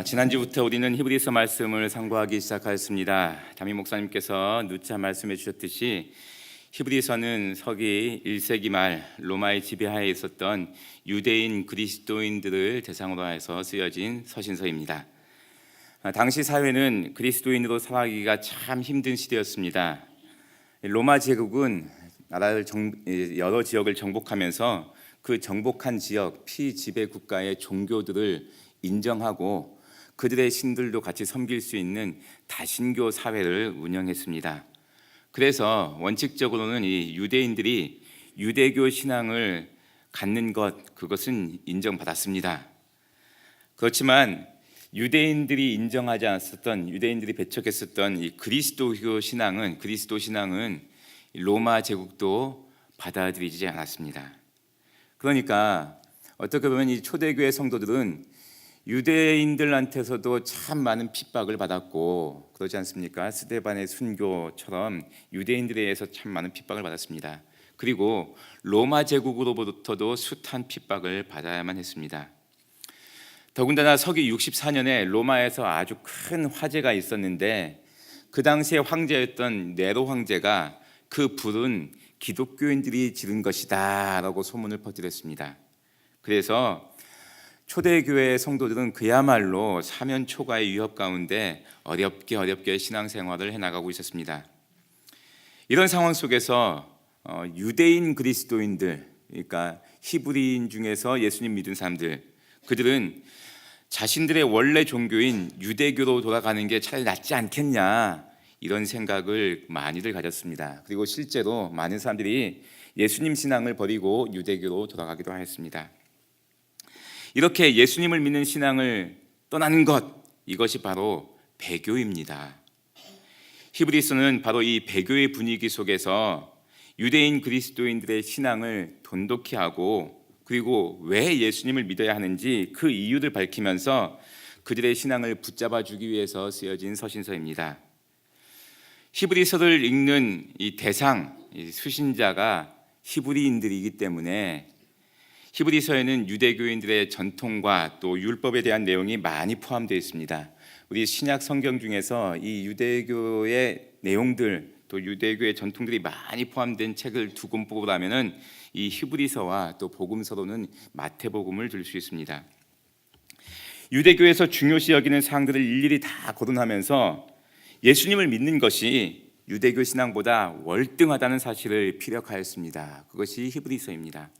지난주부터 우리는 히브리서 말씀을 상고하기 시작하였습니다. 담임 목사님께서 누차 말씀해 주셨듯이 히브리서는 서기 1세기 말 로마의 지배하에 있었던 유대인 그리스도인들을 대상으로 해서 쓰여진 서신서입니다. 당시 사회는 그리스도인으로 살아가기가 참 힘든 시대였습니다. 로마 제국은 나라를 여러 지역을 정복하면서 그 정복한 지역 피지배 국가의 종교들을 인정하고 그들의 신들도 같이 섬길 수 있는 다신교 사회를 운영했습니다. 그래서 원칙적으로는 이 유대인들이 유대교 신앙을 갖는 그것은 인정받았습니다. 그렇지만 유대인들이 인정하지 않았었던, 유대인들이 배척했었던 이 그리스도 신앙은 로마 제국도 받아들이지 않았습니다. 그러니까 어떻게 보면 이 초대교회 성도들은 유대인들한테서도 참 많은 핍박을 받았고, 그러지 않습니까? 스데반의 순교처럼 유대인들에 의해서 참 많은 핍박을 받았습니다. 그리고 로마 제국으로부터도 숱한 핍박을 받아야만 했습니다. 더군다나 서기 64년에 로마에서 아주 큰 화재가 있었는데 그 당시에 황제였던 네로 황제가 그 불은 기독교인들이 지른 것이다 라고 소문을 퍼뜨렸습니다. 그래서 초대교회 성도들은 그야말로 사면초가의 위협 가운데 어렵게 신앙생활을 해나가고 있었습니다. 이런 상황 속에서 유대인 그리스도인들, 그러니까 히브리인 중에서 예수님 믿은 사람들, 그들은 자신들의 원래 종교인 유대교로 돌아가는 게 차라리 낫지 않겠냐, 이런 생각을 많이들 가졌습니다. 그리고 실제로 많은 사람들이 예수님 신앙을 버리고 유대교로 돌아가기도 하였습니다. 이렇게 예수님을 믿는 신앙을 떠나는 것, 이것이 바로 배교입니다. 히브리서는 바로 이 배교의 분위기 속에서 유대인 그리스도인들의 신앙을 돈독히 하고, 그리고 왜 예수님을 믿어야 하는지 그 이유를 밝히면서 그들의 신앙을 붙잡아주기 위해서 쓰여진 서신서입니다. 히브리서를 읽는 이 대상, 이 수신자가 히브리인들이기 때문에 히브리서에는 유대교인들의 전통과 또 율법에 대한 내용이 많이 포함되어 있습니다. 우리 신약 성경 중에서 이 유대교의 내용들, 또 유대교의 전통들이 많이 포함된 책을 두 권 뽑으라면은 이 히브리서와 또 복음서로는 마태복음을 들 수 있습니다. 유대교에서 중요시 여기는 사항들을 일일이 다 거론하면서 예수님을 믿는 것이 유대교 신앙보다 월등하다는 사실을 피력하였습니다. 그것이 히브리서입니다.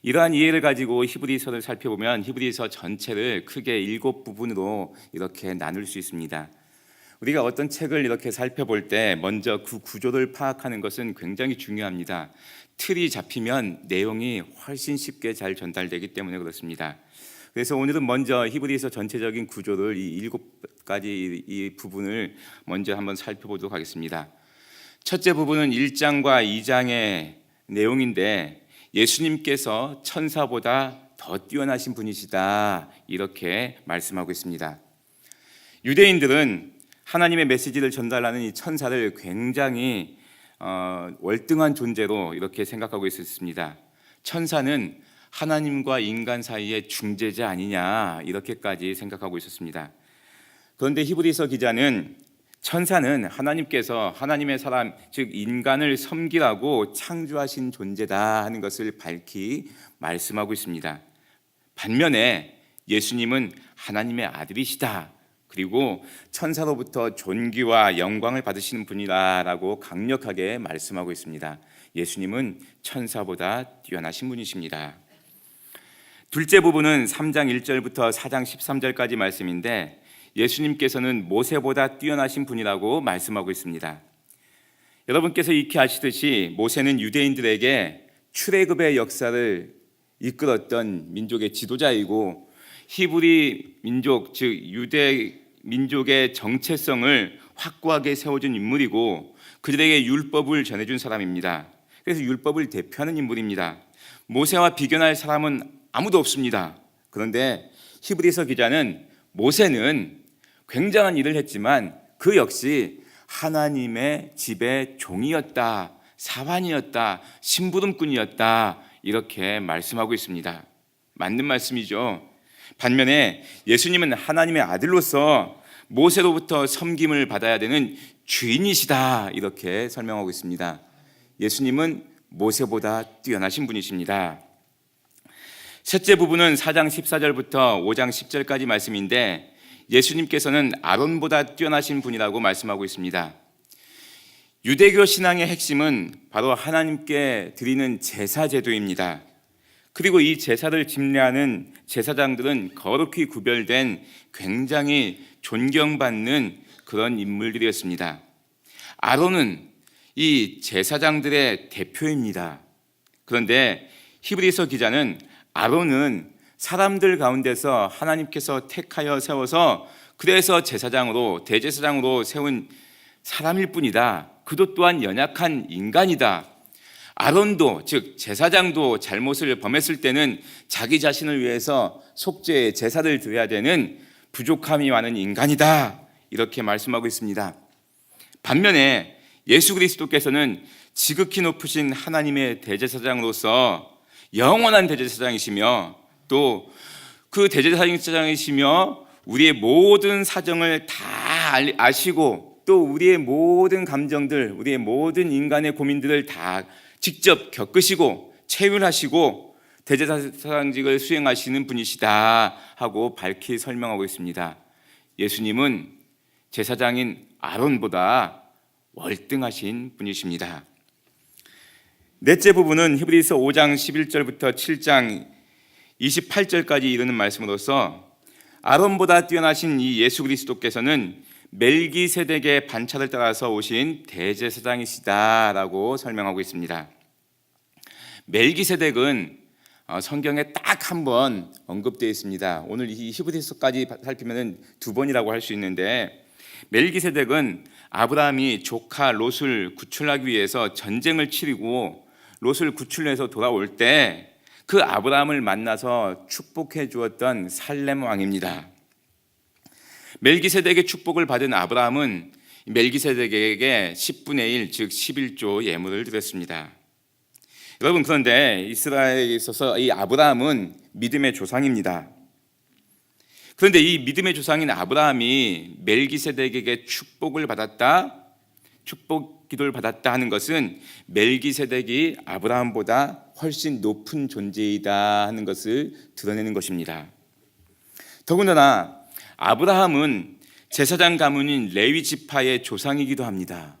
이러한 이해를 가지고 히브리서를 살펴보면 히브리서 전체를 크게 7부분으로 이렇게 나눌 수 있습니다. 우리가 어떤 책을 이렇게 살펴볼 때 먼저 그 구조를 파악하는 것은 굉장히 중요합니다. 틀이 잡히면 내용이 훨씬 쉽게 잘 전달되기 때문에 그렇습니다. 그래서 오늘은 먼저 히브리서 전체적인 구조를 이 7가지 이 부분을 먼저 한번 살펴보도록 하겠습니다. 첫째 부분은 1장과 2장의 내용인데 예수님께서 천사보다 더 뛰어나신 분이시다, 이렇게 말씀하고 있습니다. 유대인들은 하나님의 메시지를 전달하는 이 천사를 굉장히 월등한 존재로 이렇게 생각하고 있었습니다. 천사는 하나님과 인간 사이의 중재자 아니냐, 이렇게까지 생각하고 있었습니다. 그런데 히브리서 기자는 천사는 하나님께서 하나님의 사람, 즉 인간을 섬기라고 창조하신 존재다 하는 것을 밝히 말씀하고 있습니다. 반면에 예수님은 하나님의 아들이시다, 그리고 천사로부터 존귀와 영광을 받으시는 분이라고 강력하게 말씀하고 있습니다. 예수님은 천사보다 뛰어나신 분이십니다. 둘째 부분은 3장 1절부터 4장 13절까지 말씀인데 예수님께서는 모세보다 뛰어나신 분이라고 말씀하고 있습니다. 여러분께서 익히 아시듯이 모세는 유대인들에게 출애굽의 역사를 이끌었던 민족의 지도자이고 히브리 민족, 즉 유대 민족의 정체성을 확고하게 세워준 인물이고 그들에게 율법을 전해준 사람입니다. 그래서 율법을 대표하는 인물입니다. 모세와 비교할 사람은 아무도 없습니다. 그런데 히브리서 기자는 모세는 굉장한 일을 했지만 그 역시 하나님의 집의 종이었다, 사환이었다, 심부름꾼이었다, 이렇게 말씀하고 있습니다. 맞는 말씀이죠. 반면에 예수님은 하나님의 아들로서 모세로부터 섬김을 받아야 되는 주인이시다, 이렇게 설명하고 있습니다. 예수님은 모세보다 뛰어나신 분이십니다. 셋째 부분은 4장 14절부터 5장 10절까지 말씀인데, 예수님께서는 아론보다 뛰어나신 분이라고 말씀하고 있습니다. 유대교 신앙의 핵심은 바로 하나님께 드리는 제사 제도입니다. 그리고 이 제사를 집례하는 제사장들은 거룩히 구별된 굉장히 존경받는 그런 인물들이었습니다. 아론은 이 제사장들의 대표입니다. 그런데 히브리서 기자는 아론은 사람들 가운데서 하나님께서 택하여 세워서 그래서 제사장으로, 대제사장으로 세운 사람일 뿐이다. 그도 또한 연약한 인간이다. 아론도, 즉 제사장도 잘못을 범했을 때는 자기 자신을 위해서 속죄의 제사를 드려야 되는 부족함이 많은 인간이다, 이렇게 말씀하고 있습니다. 반면에 예수 그리스도께서는 지극히 높으신 하나님의 대제사장으로서 영원한 대제사장이시며, 또 그 대제사장이시며 우리의 모든 사정을 다 아시고, 또 우리의 모든 감정들, 우리의 모든 인간의 고민들을 다 직접 겪으시고 체휼하시고 대제사장직을 수행하시는 분이시다 하고 밝히 설명하고 있습니다. 예수님은 제사장인 아론보다 월등하신 분이십니다. 넷째 부분은 히브리서 5장 11절부터 7장 28절까지 이르는 말씀으로서 아론보다 뛰어나신 이 예수 그리스도께서는 멜기세덱의 반차를 따라서 오신 대제사장이시다라고 설명하고 있습니다. 멜기세덱은 성경에 딱 한 번 언급되어 있습니다. 오늘 이 히브리서까지 살피면 두 번이라고 할 수 있는데, 멜기세덱은 아브라함이 조카 롯을 구출하기 위해서 전쟁을 치르고 롯을 구출해서 돌아올 때 그 아브라함을 만나서 축복해 주었던 살렘 왕입니다. 멜기세덱의 축복을 받은 아브라함은 멜기세덱에게 10분의 1, 즉 11조 예물을 드렸습니다. 여러분, 그런데 이스라엘에 있어서 이 아브라함은 믿음의 조상입니다. 그런데 이 믿음의 조상인 아브라함이 멜기세덱에게 축복을 받았다, 축복 기도를 받았다 하는 것은 멜기세덱이 아브라함보다 훨씬 높은 존재이다 하는 것을 드러내는 것입니다. 더군다나 아브라함은 제사장 가문인 레위 지파의 조상이기도 합니다.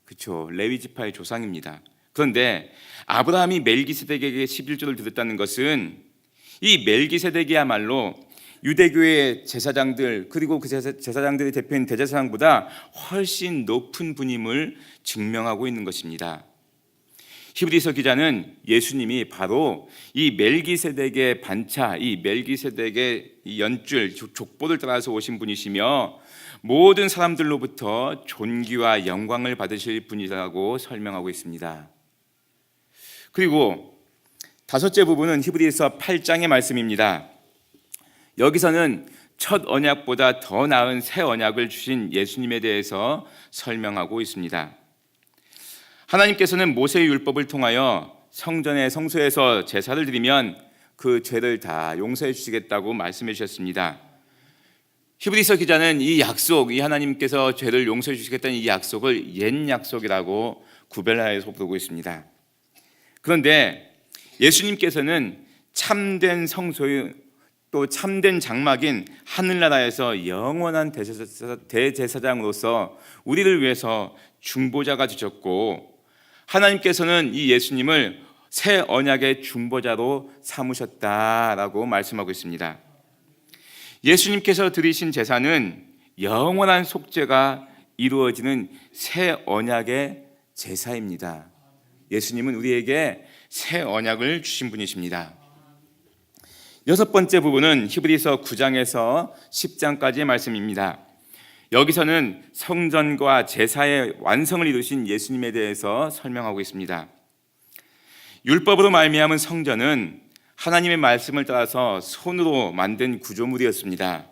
그렇죠? 레위 지파의 조상입니다. 그런데 아브라함이 멜기세덱에게 11조를 드렸다는 것은 이 멜기세덱이야말로 유대교의 제사장들, 그리고 그 제사장들의 대표인 대제사장보다 훨씬 높은 분임을 증명하고 있는 것입니다. 히브리서 기자는 예수님이 바로 이 멜기세덱의 반차, 이 멜기세덱의 이 연줄, 족보를 따라서 오신 분이시며 모든 사람들로부터 존귀와 영광을 받으실 분이라고 설명하고 있습니다. 그리고 다섯째 부분은 히브리서 8장의 말씀입니다. 여기서는 첫 언약보다 더 나은 새 언약을 주신 예수님에 대해서 설명하고 있습니다. 하나님께서는 모세의 율법을 통하여 성전의 성소에서 제사를 드리면 그 죄를 다 용서해 주시겠다고 말씀해 주셨습니다. 히브리서 기자는 이 약속, 이 하나님께서 죄를 용서해 주시겠다는 이 약속을 옛 약속이라고 구별하여서 부르고 있습니다. 그런데 예수님께서는 참된 성소의 또 참된 장막인 하늘나라에서 영원한 대제사장으로서 우리를 위해서 중보자가 되셨고, 하나님께서는 이 예수님을 새 언약의 중보자로 삼으셨다라고 말씀하고 있습니다. 예수님께서 드리신 제사는 영원한 속죄가 이루어지는 새 언약의 제사입니다. 예수님은 우리에게 새 언약을 주신 분이십니다. 여섯 번째 부분은 히브리서 9장에서 10장까지의 말씀입니다. 여기서는 성전과 제사의 완성을 이루신 예수님에 대해서 설명하고 있습니다. 율법으로 말미암은 성전은 하나님의 말씀을 따라서 손으로 만든 구조물이었습니다.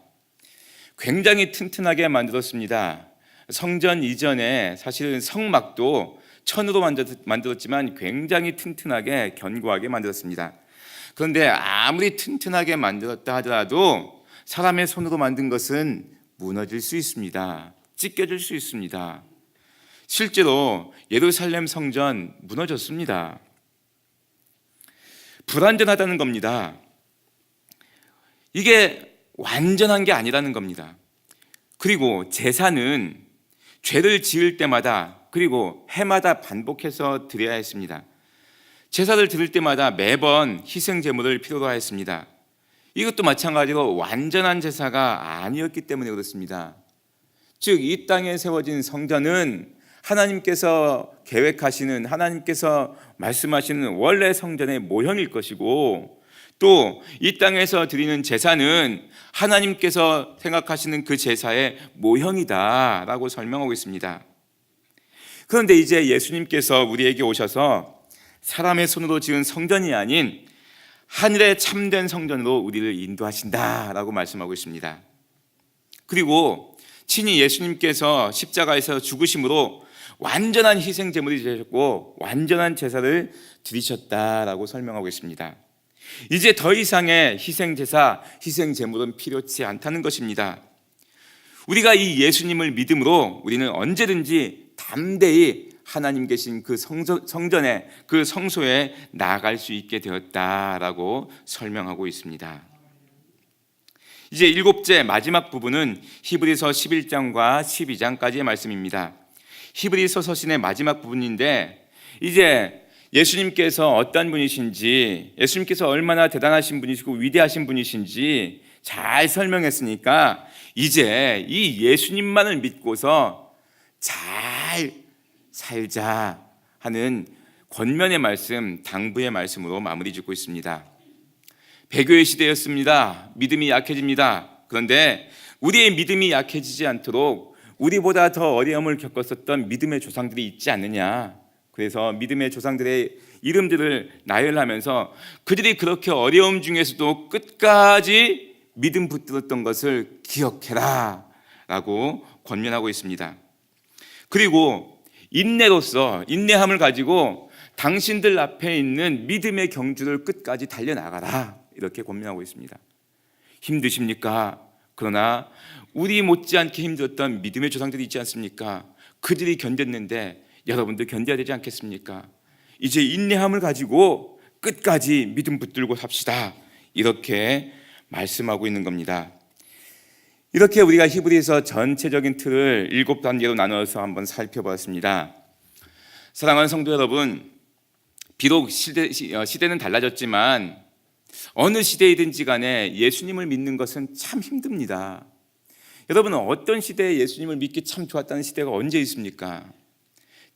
굉장히 튼튼하게 만들었습니다. 성전 이전에 사실은 성막도 천으로 만들었지만 굉장히 튼튼하게 견고하게 만들었습니다. 그런데 아무리 튼튼하게 만들었다 하더라도 사람의 손으로 만든 것은 무너질 수 있습니다. 찢겨질 수 있습니다. 실제로 예루살렘 성전 무너졌습니다. 불완전하다는 겁니다. 이게 완전한 게 아니라는 겁니다. 그리고 제사는 죄를 지을 때마다 그리고 해마다 반복해서 드려야 했습니다. 제사를 드릴 때마다 매번 희생 제물을 필요로 하였습니다. 이것도 마찬가지로 완전한 제사가 아니었기 때문에 그렇습니다. 즉, 이 땅에 세워진 성전은 하나님께서 계획하시는, 하나님께서 말씀하시는 원래 성전의 모형일 것이고, 또 이 땅에서 드리는 제사는 하나님께서 생각하시는 그 제사의 모형이다라고 설명하고 있습니다. 그런데 이제 예수님께서 우리에게 오셔서 사람의 손으로 지은 성전이 아닌 하늘의 참된 성전으로 우리를 인도하신다라고 말씀하고 있습니다. 그리고 친히 예수님께서 십자가에서 죽으심으로 완전한 희생 제물이 되셨고 완전한 제사를 드리셨다라고 설명하고 있습니다. 이제 더 이상의 희생 제사, 희생 제물은 필요치 않다는 것입니다. 우리가 이 예수님을 믿음으로 우리는 언제든지 담대히 하나님 계신 그 성전에, 그 성소에 나아갈 수 있게 되었다라고 설명하고 있습니다. 이제 일곱째 마지막 부분은 히브리서 11장과 12장까지의 말씀입니다. 히브리서 서신의 마지막 부분인데, 이제 예수님께서 어떤 분이신지, 예수님께서 얼마나 대단하신 분이시고 위대하신 분이신지 잘 설명했으니까 이제 이 예수님만을 믿고서 잘 살자 하는 권면의 말씀, 당부의 말씀으로 마무리 짓고 있습니다. 배교의 시대였습니다. 믿음이 약해집니다. 그런데 우리의 믿음이 약해지지 않도록 우리보다 더 어려움을 겪었었던 믿음의 조상들이 있지 않느냐. 그래서 믿음의 조상들의 이름들을 나열하면서 그들이 그렇게 어려움 중에서도 끝까지 믿음 붙들었던 것을 기억해라 라고 권면하고 있습니다. 그리고 인내함을 가지고 당신들 앞에 있는 믿음의 경주를 끝까지 달려나가라 이렇게 권면하고 있습니다. 힘드십니까? 그러나 우리 못지않게 힘들었던 믿음의 조상들이 있지 않습니까? 그들이 견뎠는데 여러분도 견뎌야 되지 않겠습니까? 이제 인내함을 가지고 끝까지 믿음 붙들고 삽시다 이렇게 말씀하고 있는 겁니다. 이렇게 우리가 히브리서 전체적인 틀을 7단계로 나눠서 한번 살펴보았습니다. 사랑하는 성도 여러분, 비록 시대는 달라졌지만 어느 시대이든지 간에 예수님을 믿는 것은 참 힘듭니다. 여러분은 어떤 시대에 예수님을 믿기 참 좋았다는 시대가 언제 있습니까?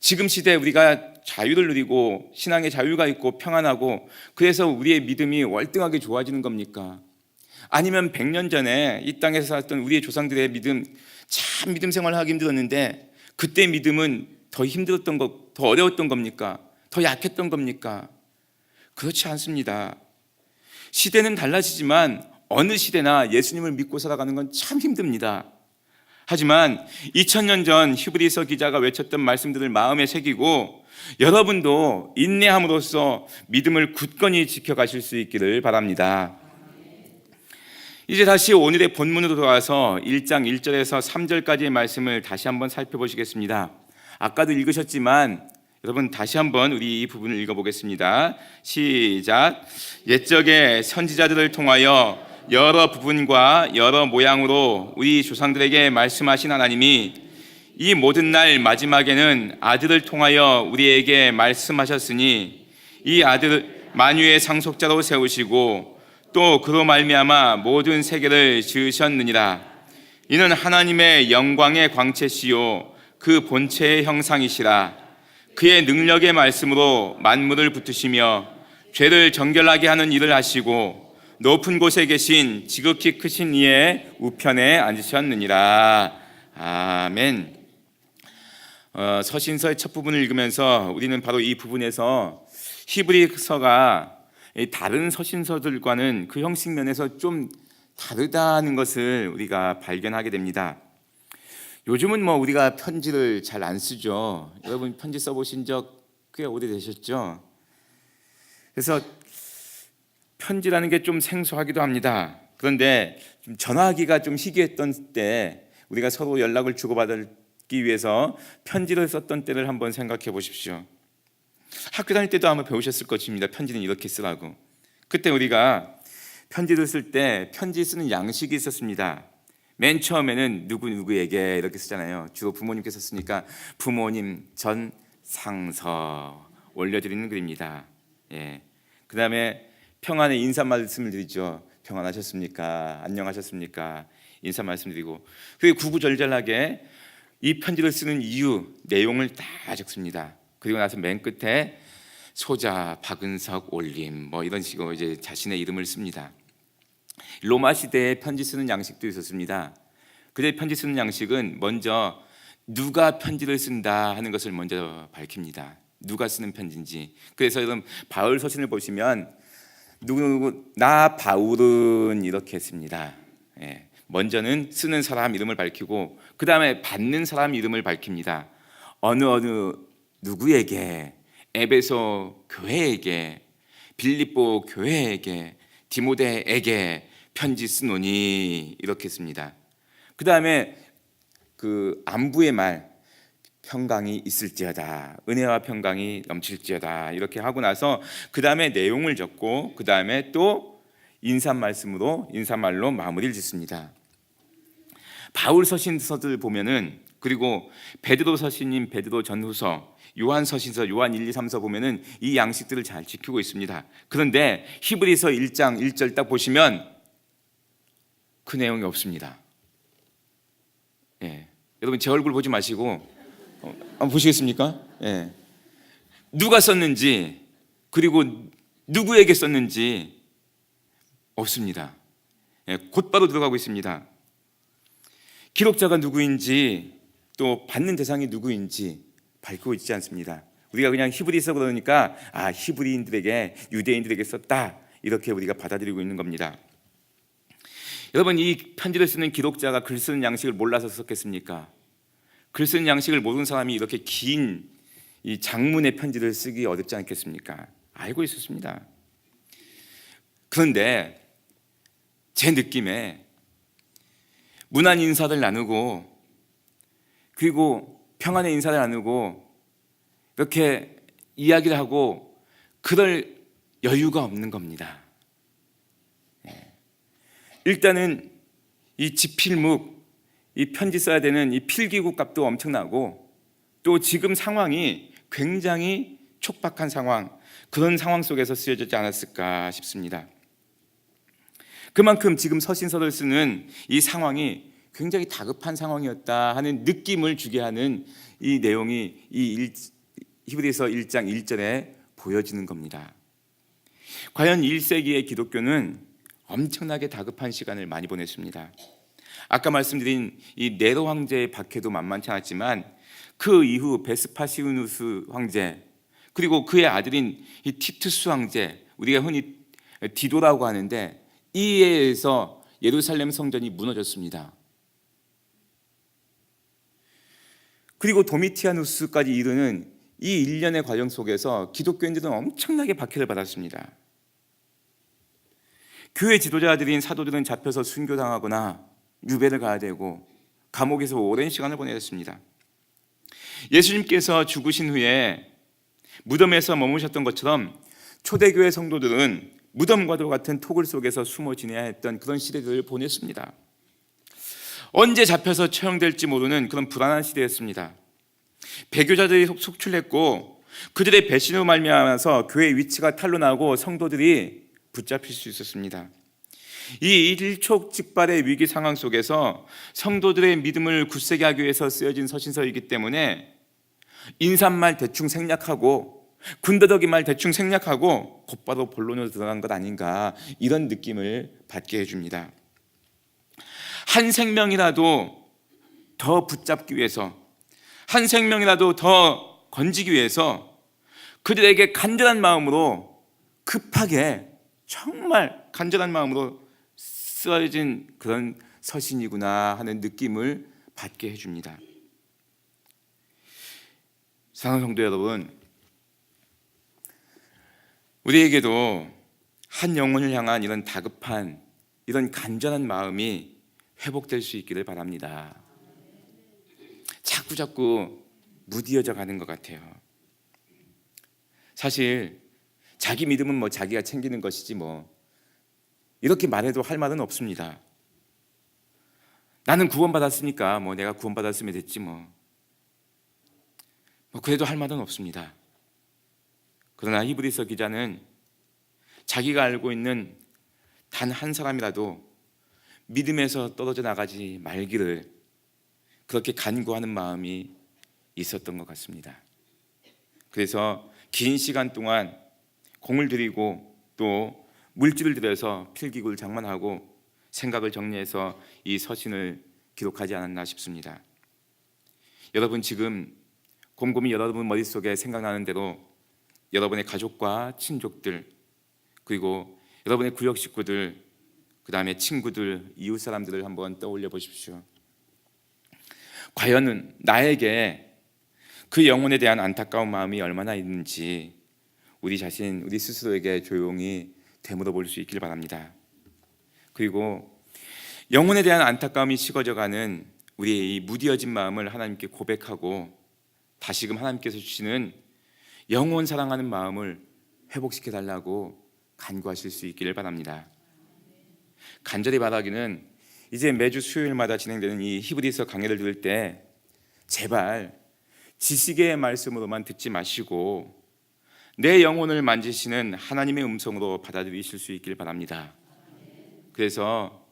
지금 시대에 우리가 자유를 누리고 신앙의 자유가 있고 평안하고 그래서 우리의 믿음이 월등하게 좋아지는 겁니까? 아니면 100년 전에 이 땅에서 살았던 우리의 조상들의 믿음, 참 믿음 생활을 하기 힘들었는데 그때 믿음은 더 힘들었던 것, 더 어려웠던 겁니까? 더 약했던 겁니까? 그렇지 않습니다. 시대는 달라지지만 어느 시대나 예수님을 믿고 살아가는 건 참 힘듭니다. 하지만 2000년 전 히브리서 기자가 외쳤던 말씀들을 마음에 새기고 여러분도 인내함으로써 믿음을 굳건히 지켜가실 수 있기를 바랍니다. 이제 다시 오늘의 본문으로 돌아와서 1장 1절에서 3절까지의 말씀을 다시 한번 살펴보시겠습니다. 아까도 읽으셨지만 여러분 다시 한번 우리 이 부분을 읽어보겠습니다. 시작. 옛적의 선지자들을 통하여 여러 부분과 여러 모양으로 우리 조상들에게 말씀하신 하나님이 이 모든 날 마지막에는 아들을 통하여 우리에게 말씀하셨으니 이 아들을 만유의 상속자로 세우시고 또 그로 말미암아 모든 세계를 지으셨느니라. 이는 하나님의 영광의 광채시요 그 본체의 형상이시라. 그의 능력의 말씀으로 만물을 붙으시며 죄를 정결하게 하는 일을 하시고 높은 곳에 계신 지극히 크신 이의 우편에 앉으셨느니라. 아멘. 서신서의 첫 부분을 읽으면서 우리는 바로 이 부분에서 히브리서가 다른 서신서들과는 그 형식 면에서 좀 다르다는 것을 우리가 발견하게 됩니다. 요즘은 우리가 편지를 잘 안 쓰죠. 여러분 편지 써보신 적 꽤 오래되셨죠? 그래서 편지라는 게 좀 생소하기도 합니다. 그런데 좀 전화하기가 좀 희귀했던 때 우리가 서로 연락을 주고받기 위해서 편지를 썼던 때를 한번 생각해 보십시오. 학교 다닐 때도 아마 배우셨을 것입니다. 편지는 이렇게 쓰라고. 그때 우리가 편지를 쓸 때 편지 쓰는 양식이 있었습니다. 맨 처음에는 누구에게 이렇게 쓰잖아요. 주로 부모님께서 쓰니까 부모님 전 상서 올려드리는 글입니다. 예. 그 다음에 평안의 인사 말씀을 드리죠. 평안하셨습니까? 안녕하셨습니까? 인사 말씀드리고, 그리고 구구절절하게 이 편지를 쓰는 이유, 내용을 다 적습니다. 그리고 나서 맨 끝에 소자 박은석 올림 뭐 이런 식으로 이제 자신의 이름을 씁니다. 로마 시대에 편지 쓰는 양식도 있었습니다. 그때 편지 쓰는 양식은 먼저 누가 편지를 쓴다 하는 것을 먼저 밝힙니다. 누가 쓰는 편지인지. 그래서 여러분 바울 서신을 보시면 누구 나 바울은 이렇게 씁니다. 예. 먼저는 쓰는 사람 이름을 밝히고 그 다음에 받는 사람 이름을 밝힙니다. 어느 누구에게, 에베소 교회에게, 빌립보 교회에게, 디모데에게 편지 쓰노니 이렇게 씁니다. 그 다음에 그 안부의 말, 평강이 있을지어다, 은혜와 평강이 넘칠지어다 이렇게 하고 나서 그 다음에 내용을 적고 그 다음에 또 인사말로 마무리를 짓습니다. 바울 서신서들 보면은, 그리고 베드로 서신인 베드로 전후서, 요한 서신서, 요한 1, 2, 3서 보면은 이 양식들을 잘 지키고 있습니다. 그런데 히브리서 1장 1절 딱 보시면 그 내용이 없습니다. 예. 여러분 제 얼굴 보지 마시고 한번 보시겠습니까? 예. 누가 썼는지 그리고 누구에게 썼는지 없습니다. 예. 곧바로 들어가고 있습니다. 기록자가 누구인지 또 받는 대상이 누구인지 밝히고 있지 않습니다. 우리가 그냥 히브리서 그러니까 히브리인들에게, 유대인들에게 썼다 이렇게 우리가 받아들이고 있는 겁니다. 여러분 이 편지를 쓰는 기록자가 글 쓰는 양식을 몰라서 썼겠습니까? 글 쓰는 양식을 모르는 사람이 이렇게 긴 이 장문의 편지를 쓰기 어렵지 않겠습니까? 알고 있었습니다. 그런데 제 느낌에 문안 인사를 나누고 그리고 평안의 인사를 나누고 이렇게 이야기를 하고 그럴 여유가 없는 겁니다. 일단은 이 지필묵, 이 편지 써야 되는 이 필기구 값도 엄청나고 또 지금 상황이 굉장히 촉박한 상황, 그런 상황 속에서 쓰여지지 않았을까 싶습니다. 그만큼 지금 서신서를 쓰는 이 상황이 굉장히 다급한 상황이었다 하는 느낌을 주게 하는 이 내용이 히브리서 1장 1절에 보여지는 겁니다. 과연 1세기의 기독교는 엄청나게 다급한 시간을 많이 보냈습니다. 아까 말씀드린 이 네로 황제의 박해도 만만치 않았지만 그 이후 베스파시우누스 황제 그리고 그의 아들인 이 티투스 황제, 우리가 흔히 디도라고 하는데 이에 의해서 예루살렘 성전이 무너졌습니다. 그리고 도미티아누스까지 이르는 이 일련의 과정 속에서 기독교인들은 엄청나게 박해를 받았습니다. 교회 지도자들인 사도들은 잡혀서 순교당하거나 유배를 가야 되고 감옥에서 오랜 시간을 보내야 했습니다. 예수님께서 죽으신 후에 무덤에서 머무셨던 것처럼 초대교회 성도들은 무덤과도 같은 토굴 속에서 숨어 지내야 했던 그런 시대들을 보냈습니다. 언제 잡혀서 처형될지 모르는 그런 불안한 시대였습니다. 배교자들이 속출했고 그들의 배신으로 말미암아서 교회의 위치가 탄로나고 성도들이 붙잡힐 수 있었습니다. 이 일촉즉발의 위기 상황 속에서 성도들의 믿음을 굳세게 하기 위해서 쓰여진 서신서이기 때문에 인사말 대충 생략하고 군더더기 말 대충 생략하고 곧바로 본론으로 들어간 것 아닌가, 이런 느낌을 받게 해줍니다. 한 생명이라도 더 붙잡기 위해서, 한 생명이라도 더 건지기 위해서 그들에게 간절한 마음으로, 급하게 정말 간절한 마음으로 쓰여진 그런 서신이구나 하는 느낌을 받게 해줍니다. 사랑하는 성도 여러분, 우리에게도 한 영혼을 향한 이런 다급한, 이런 간절한 마음이 회복될 수 있기를 바랍니다. 자꾸 무디어져 가는 것 같아요. 사실 자기 믿음은 뭐 자기가 챙기는 것이지 뭐 이렇게 말해도 할 말은 없습니다. 나는 구원받았으니까 뭐 내가 구원받았으면 됐지 뭐 그래도 할 말은 없습니다. 그러나 히브리서 기자는 자기가 알고 있는 단 한 사람이라도 믿음에서 떨어져 나가지 말기를 그렇게 간구하는 마음이 있었던 것 같습니다. 그래서 긴 시간 동안 공을 들이고 또 물질을 들여서 필기구를 장만하고 생각을 정리해서 이 서신을 기록하지 않았나 싶습니다. 여러분 지금 곰곰이 여러분 머릿속에 생각나는 대로 여러분의 가족과 친족들, 그리고 여러분의 구역 식구들, 그 다음에 친구들, 이웃 사람들을 한번 떠올려 보십시오. 과연 나에게 그 영혼에 대한 안타까운 마음이 얼마나 있는지 우리 스스로에게 조용히 되물어볼 수 있길 바랍니다. 그리고 영혼에 대한 안타까움이 식어져가는 우리의 이 무디어진 마음을 하나님께 고백하고 다시금 하나님께서 주시는 영혼 사랑하는 마음을 회복시켜 달라고 간구하실 수 있기를 바랍니다. 간절히 바라기는 이제 매주 수요일마다 진행되는 이 히브리서 강해를 들을 때 제발 지식의 말씀으로만 듣지 마시고 내 영혼을 만지시는 하나님의 음성으로 받아들이실 수 있길 바랍니다. 그래서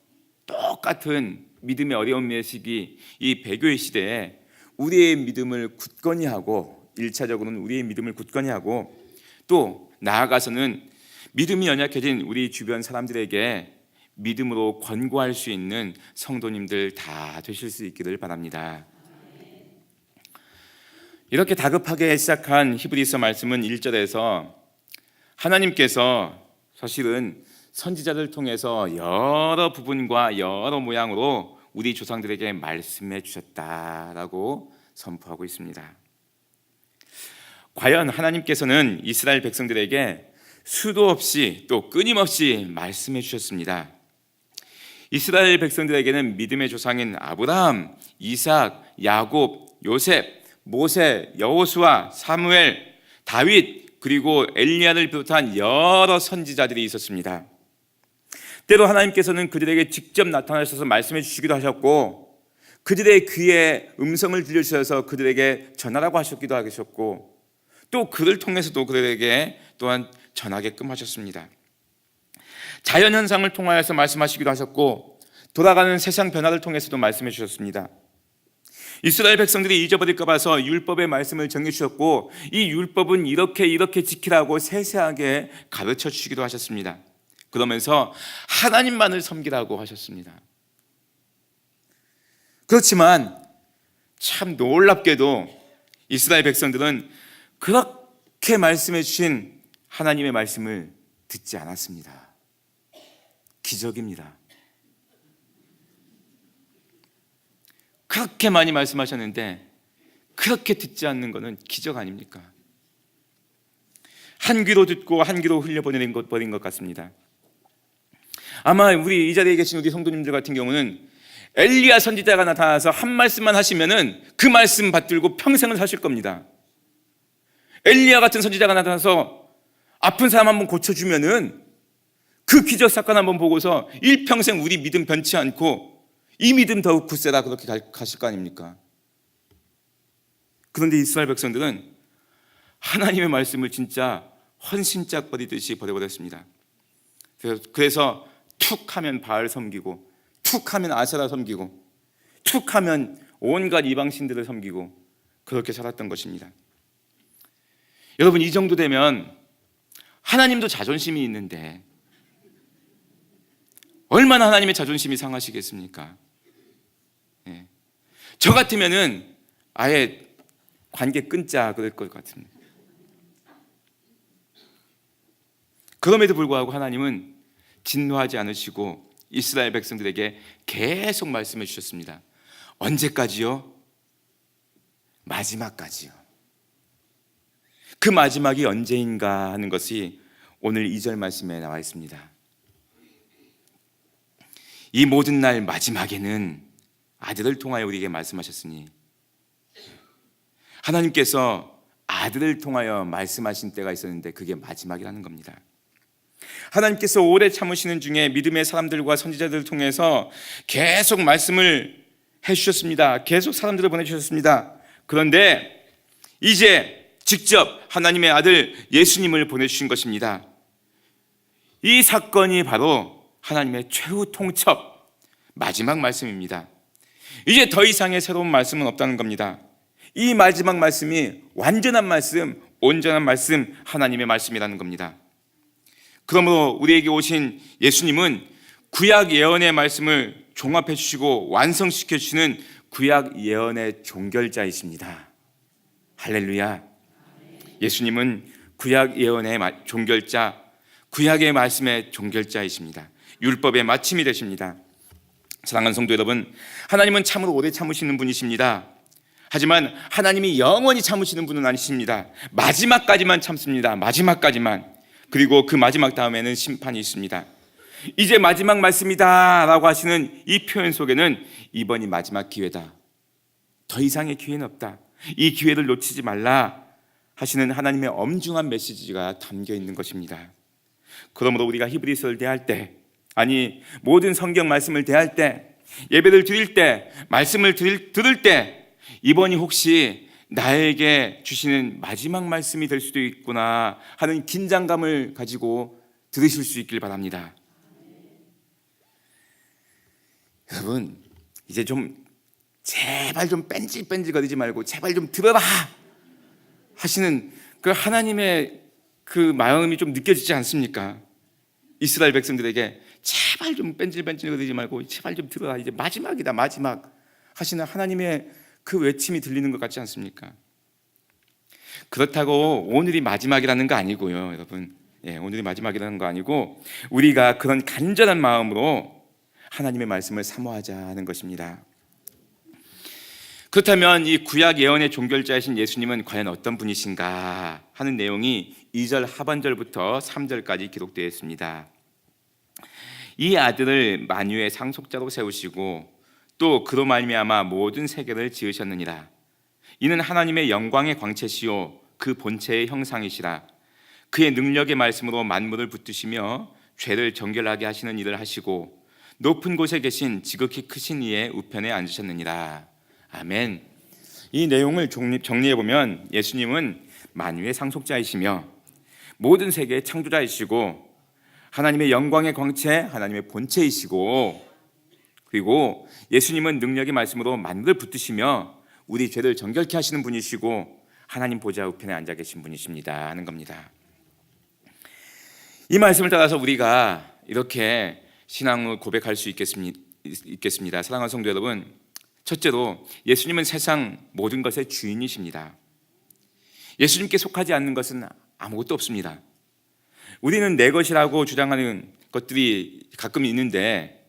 똑같은 믿음의 어려운 시기, 이 배교의 시대에 우리의 믿음을 굳건히 하고 1차적으로는 우리의 믿음을 굳건히 하고 또 나아가서는 믿음이 연약해진 우리 주변 사람들에게 믿음으로 권고할 수 있는 성도님들 다 되실 수 있기를 바랍니다. 이렇게 다급하게 시작한 히브리서 말씀은 1절에서 하나님께서 사실은 선지자를 통해서 여러 부분과 여러 모양으로 우리 조상들에게 말씀해 주셨다라고 선포하고 있습니다. 과연 하나님께서는 이스라엘 백성들에게 수도 없이 또 끊임없이 말씀해 주셨습니다. 이스라엘 백성들에게는 믿음의 조상인 아브라함, 이삭, 야곱, 요셉, 모세, 여호수아, 사무엘, 다윗, 그리고 엘리야를 비롯한 여러 선지자들이 있었습니다. 때로 하나님께서는 그들에게 직접 나타나셔서 말씀해 주시기도 하셨고 그들의 귀에 음성을 들려주셔서 그들에게 전하라고 하셨기도 하셨고 또 그를 통해서도 그들에게 또한 전하게끔 하셨습니다. 자연현상을 통하여서 말씀하시기도 하셨고 돌아가는 세상 변화를 통해서도 말씀해 주셨습니다. 이스라엘 백성들이 잊어버릴까 봐서 율법의 말씀을 정해 주셨고 이 율법은 이렇게 지키라고 세세하게 가르쳐 주시기도 하셨습니다. 그러면서 하나님만을 섬기라고 하셨습니다. 그렇지만 참 놀랍게도 이스라엘 백성들은 그렇게 말씀해 주신 하나님의 말씀을 듣지 않았습니다. 기적입니다. 그렇게 많이 말씀하셨는데 그렇게 듣지 않는 것은 기적 아닙니까? 한 귀로 듣고 한 귀로 흘려버린 것 같습니다. 아마 우리 이 자리에 계신 우리 성도님들 같은 경우는 엘리야 선지자가 나타나서 한 말씀만 하시면은 그 말씀 받들고 평생을 사실 겁니다. 엘리야 같은 선지자가 나타나서 아픈 사람 한번 고쳐주면은 그 기적 사건 한번 보고서 일평생 우리 믿음 변치 않고 이 믿음 더욱 굳세라 그렇게 가실 거 아닙니까? 그런데 이스라엘 백성들은 하나님의 말씀을 진짜 헌신짝 버리듯이 버려버렸습니다. 그래서 툭 하면 바알 섬기고 툭 하면 아세라 섬기고 툭 하면 온갖 이방신들을 섬기고 그렇게 살았던 것입니다. 여러분 이 정도 되면 하나님도 자존심이 있는데 얼마나 하나님의 자존심이 상하시겠습니까? 네. 저 같으면은 아예 관계 끊자 그럴 것 같습니다. 그럼에도 불구하고 하나님은 진노하지 않으시고 이스라엘 백성들에게 계속 말씀해 주셨습니다. 언제까지요? 마지막까지요. 그 마지막이 언제인가 하는 것이 오늘 2절 말씀에 나와 있습니다. 이 모든 날 마지막에는 아들을 통하여 우리에게 말씀하셨으니, 하나님께서 아들을 통하여 말씀하신 때가 있었는데 그게 마지막이라는 겁니다. 하나님께서 오래 참으시는 중에 믿음의 사람들과 선지자들을 통해서 계속 말씀을 해주셨습니다. 계속 사람들을 보내주셨습니다. 그런데 이제 직접 하나님의 아들 예수님을 보내주신 것입니다. 이 사건이 바로 하나님의 최후 통첩 마지막 말씀입니다. 이제 더 이상의 새로운 말씀은 없다는 겁니다. 이 마지막 말씀이 완전한 말씀, 온전한 말씀, 하나님의 말씀이라는 겁니다. 그러므로 우리에게 오신 예수님은 구약 예언의 말씀을 종합해 주시고 완성시켜 주시는 구약 예언의 종결자이십니다. 할렐루야. 예수님은 구약 예언의 종결자, 구약의 말씀의 종결자이십니다. 율법의 마침이 되십니다. 사랑하는 성도 여러분, 하나님은 참으로 오래 참으시는 분이십니다. 하지만 하나님이 영원히 참으시는 분은 아니십니다. 마지막까지만 참습니다. 마지막까지만. 그리고 그 마지막 다음에는 심판이 있습니다. 이제 마지막 말씀이다 라고 하시는 이 표현 속에는 이번이 마지막 기회다, 더 이상의 기회는 없다, 이 기회를 놓치지 말라 하시는 하나님의 엄중한 메시지가 담겨 있는 것입니다. 그러므로 우리가 히브리서를 대할 때, 아니 모든 성경 말씀을 대할 때, 예배를 드릴 때, 말씀을 들을 때 이번이 혹시 나에게 주시는 마지막 말씀이 될 수도 있구나 하는 긴장감을 가지고 들으실 수 있길 바랍니다. 여러분, 이제 좀 제발 좀 뺀질뺀질거리지 말고 제발 좀 들어라 하시는 그 하나님의 그 마음이 좀 느껴지지 않습니까? 이스라엘 백성들에게 제발 좀 뺀질뺀질거리지 말고 제발 좀 들어라, 이제 마지막이다 마지막 하시는 하나님의 그 외침이 들리는 것 같지 않습니까? 그렇다고 오늘이 마지막이라는 거 아니고요, 여러분. 오늘이 마지막이라는 거 아니고 우리가 그런 간절한 마음으로 하나님의 말씀을 사모하자는 것입니다. 그렇다면 이 구약 예언의 종결자이신 예수님은 과연 어떤 분이신가 하는 내용이 2절 하반절부터 3절까지 기록되어 있습니다. 이 아들을 만유의 상속자로 세우시고 또 그로 말미암아 모든 세계를 지으셨느니라. 이는 하나님의 영광의 광채시요 그 본체의 형상이시라. 그의 능력의 말씀으로 만물을 붙드시며 죄를 정결하게 하시는 일을 하시고 높은 곳에 계신 지극히 크신 이의 우편에 앉으셨느니라. 아멘. 이 내용을 정리해 보면 예수님은 만유의 상속자이시며 모든 세계의 창조자이시고 하나님의 영광의 광채, 하나님의 본체이시고, 그리고 예수님은 능력의 말씀으로 만물을 붙드시며 우리 죄를 정결케 하시는 분이시고 하나님 보좌 우편에 앉아 계신 분이십니다 하는 겁니다. 이 말씀을 따라서 우리가 이렇게 신앙을 고백할 수 있겠습니다. 사랑하는 성도 여러분, 첫째로 예수님은 세상 모든 것의 주인이십니다. 예수님께 속하지 않는 것은 아무것도 없습니다. 우리는 내 것이라고 주장하는 것들이 가끔 있는데,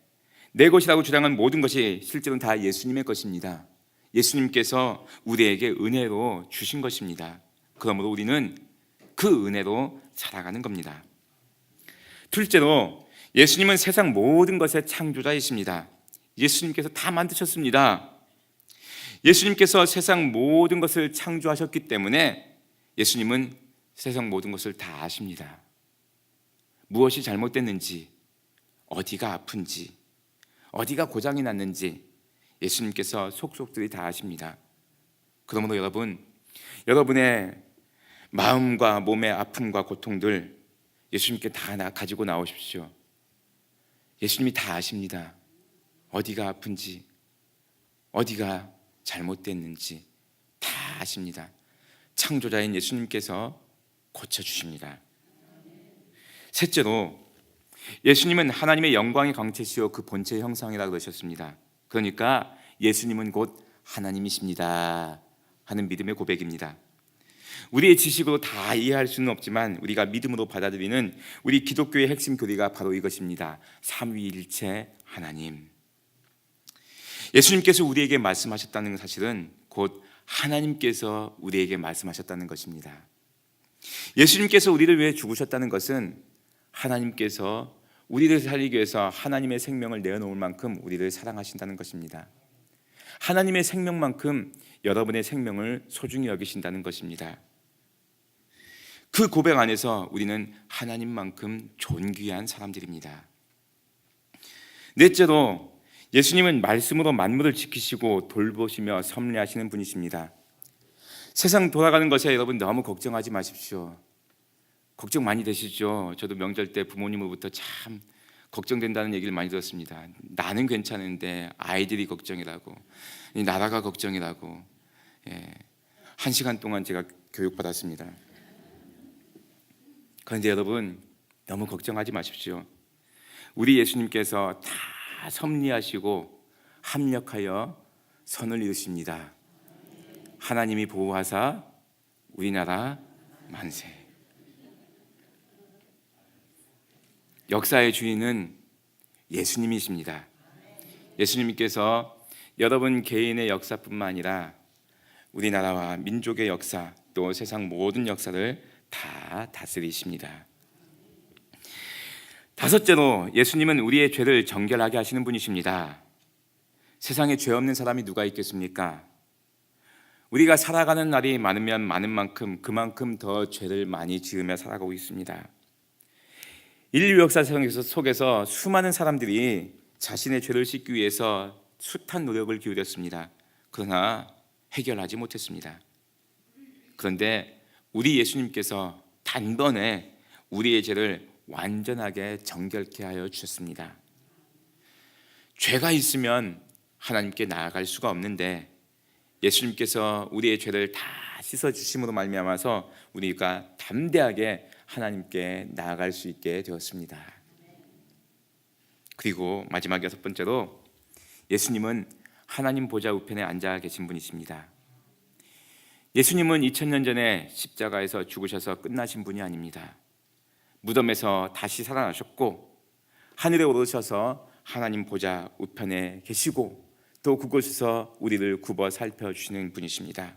내 것이라고 주장하는 모든 것이 실제로는 다 예수님의 것입니다. 예수님께서 우리에게 은혜로 주신 것입니다. 그러므로 우리는 그 은혜로 살아가는 겁니다. 둘째로 예수님은 세상 모든 것의 창조자이십니다. 예수님께서 다 만드셨습니다. 예수님께서 세상 모든 것을 창조하셨기 때문에 예수님은 세상 모든 것을 다 아십니다. 무엇이 잘못됐는지, 어디가 아픈지, 어디가 고장이 났는지 예수님께서 속속들이 다 아십니다. 그러므로 여러분의 마음과 몸의 아픔과 고통들 예수님께 다 가지고 나오십시오. 예수님이 다 아십니다. 어디가 아픈지, 어디가 잘못됐는지 다 아십니다. 창조자인 예수님께서 고쳐주십니다. 셋째로 예수님은 하나님의 영광의 광채시요 그 본체의 형상이라고 그러셨습니다. 그러니까 예수님은 곧 하나님이십니다 하는 믿음의 고백입니다. 우리의 지식으로 다 이해할 수는 없지만 우리가 믿음으로 받아들이는 우리 기독교의 핵심 교리가 바로 이것입니다. 삼위일체 하나님. 예수님께서 우리에게 말씀하셨다는 사실은 곧 하나님께서 우리에게 말씀하셨다는 것입니다. 예수님께서 우리를 위해 죽으셨다는 것은 하나님께서 우리를 살리기 위해서 하나님의 생명을 내어놓을 만큼 우리를 사랑하신다는 것입니다. 하나님의 생명만큼 여러분의 생명을 소중히 여기신다는 것입니다. 그 고백 안에서 우리는 하나님만큼 존귀한 사람들입니다. 넷째로, 예수님은 말씀으로 만물을 지키시고 돌보시며 섭리하시는 분이십니다. 세상 돌아가는 것에 여러분 너무 걱정하지 마십시오. 걱정 많이 되시죠? 저도 명절 때 부모님으로부터 참 걱정된다는 얘기를 많이 들었습니다. 나는 괜찮은데 아이들이 걱정이라고, 이 나라가 걱정이라고. 1시간 동안 제가 교육받았습니다. 그런데 여러분 너무 걱정하지 마십시오. 우리 예수님께서 다 섭리하시고 합력하여 선을 이루십니다. 하나님이 보호하사 우리나라 만세. 역사의 주인은 예수님이십니다. 예수님께서 여러분 개인의 역사뿐만 아니라 우리나라와 민족의 역사, 또 세상 모든 역사를 다 다스리십니다. 다섯째로, 예수님은 우리의 죄를 정결하게 하시는 분이십니다. 세상에 죄 없는 사람이 누가 있겠습니까? 우리가 살아가는 날이 많으면 많은 만큼 그만큼 더 죄를 많이 지으며 살아가고 있습니다. 인류 역사 속에서 수많은 사람들이 자신의 죄를 씻기 위해서 숱한 노력을 기울였습니다. 그러나 해결하지 못했습니다. 그런데 우리 예수님께서 단번에 우리의 죄를 완전하게 정결케 하여 주셨습니다. 죄가 있으면 하나님께 나아갈 수가 없는데 예수님께서 우리의 죄를 다 씻어주심으로 말미암아서 우리가 담대하게 하나님께 나아갈 수 있게 되었습니다. 그리고 마지막 여섯 번째로, 예수님은 하나님 보좌 우편에 앉아 계신 분이십니다. 예수님은 2000년 전에 십자가에서 죽으셔서 끝나신 분이 아닙니다. 무덤에서 다시 살아나셨고 하늘에 오르셔서 하나님 보좌 우편에 계시고 또 그곳에서 우리를 굽어 살펴주시는 분이십니다.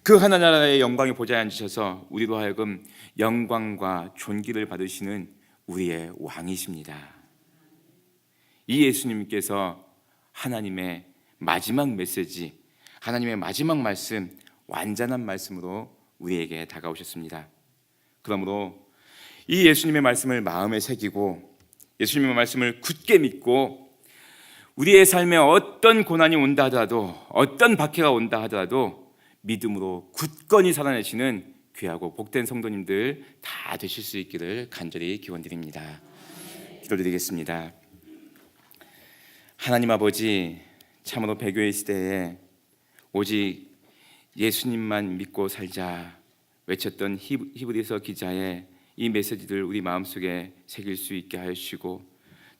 그 하나나라의 영광의 보좌에 앉으셔서 우리로 하여금 영광과 존귀를 받으시는 우리의 왕이십니다. 이 예수님께서 하나님의 마지막 메시지, 하나님의 마지막 말씀, 완전한 말씀으로 우리에게 다가오셨습니다. 그러므로 이 예수님의 말씀을 마음에 새기고 예수님의 말씀을 굳게 믿고 우리의 삶에 어떤 고난이 온다 하더라도, 어떤 박해가 온다 하더라도 믿음으로 굳건히 살아내시는 귀하고 복된 성도님들 다 되실 수 있기를 간절히 기원드립니다. 기도드리겠습니다. 하나님 아버지, 참으로 배교의 시대에 오직 예수님만 믿고 살자 외쳤던 히브리서 기자의 이 메시지를 우리 마음속에 새길 수 있게 하시고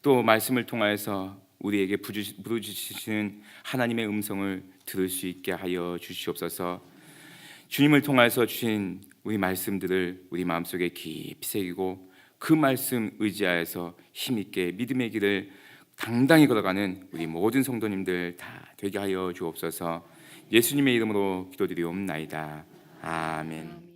또 말씀을 통하여서 우리에게 부르짖으시는 하나님의 음성을 들을 수 있게 하여 주시옵소서. 주님을 통하여서 주신 우리 말씀들을 우리 마음속에 깊이 새기고 그 말씀 의지하여서 힘있게 믿음의 길을 당당히 걸어가는 우리 모든 성도님들 다 되게 하여 주옵소서. 예수님의 이름으로 기도드리옵나이다. 아멘.